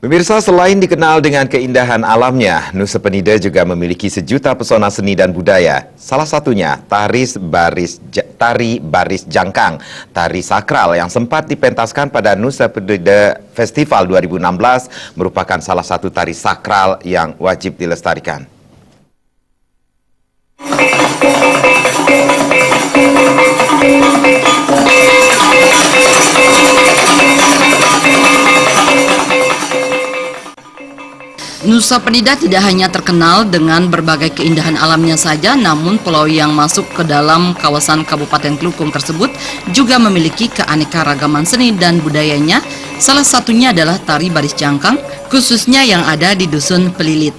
Pemirsa, selain dikenal dengan keindahan alamnya, Nusa Penida juga memiliki sejuta pesona seni dan budaya. Salah satunya tari baris jangkang, tari sakral yang sempat dipentaskan pada Nusa Penida Festival 2016 merupakan salah satu tari sakral yang wajib dilestarikan. Nusa Penida tidak hanya terkenal dengan berbagai keindahan alamnya saja, namun pulau yang masuk ke dalam kawasan Kabupaten Klukung tersebut juga memiliki keanekaragaman seni dan budayanya. Salah satunya adalah tari baris jangkang, khususnya yang ada di Dusun Pelilit.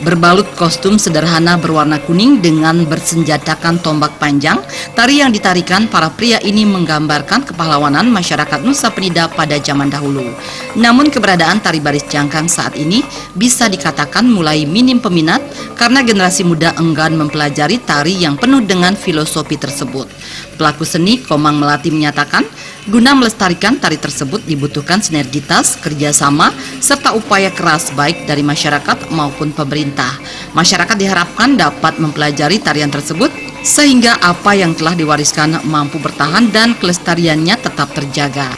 Berbalut kostum sederhana berwarna kuning dengan bersenjatakan tombak panjang, tari yang ditarikan para pria ini menggambarkan kepahlawanan masyarakat Nusa Penida pada zaman dahulu. Namun keberadaan tari baris jangkang saat ini bisa dikatakan mulai minim peminat karena generasi muda enggan mempelajari tari yang penuh dengan filosofi tersebut. Pelaku seni Komang Melati menyatakan, guna melestarikan tari tersebut dibutuhkan sinergitas, kerjasama, serta upaya keras baik dari masyarakat maupun pemerintah. Masyarakat diharapkan dapat mempelajari tarian tersebut sehingga apa yang telah diwariskan mampu bertahan dan kelestariannya tetap terjaga.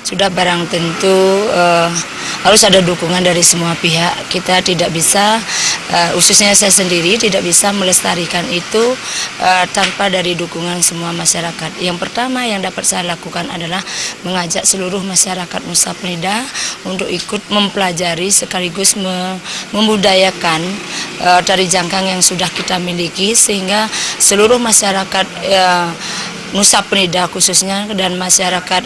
Sudah barang tentu harus ada dukungan dari semua pihak. Kita tidak bisa, khususnya saya sendiri, tidak bisa melestarikan itu tanpa dari dukungan semua masyarakat. Yang pertama yang dapat saya lakukan adalah mengajak seluruh masyarakat Nusa Penida untuk ikut mempelajari sekaligus membudayakan tari jangkang yang sudah kita miliki, sehingga seluruh masyarakat Nusa Penida khususnya dan masyarakat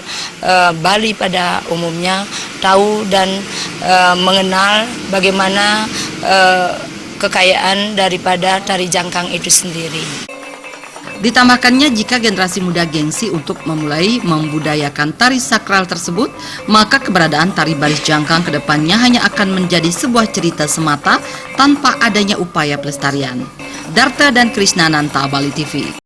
Bali pada umumnya tahu dan mengenal bagaimana kekayaan daripada tari jangkang itu sendiri. Ditambahkannya, jika generasi muda gengsi untuk memulai membudayakan tari sakral tersebut, maka keberadaan tari baris jangkang ke depannya hanya akan menjadi sebuah cerita semata tanpa adanya upaya pelestarian. Darta dan Krisnananta, Bali TV.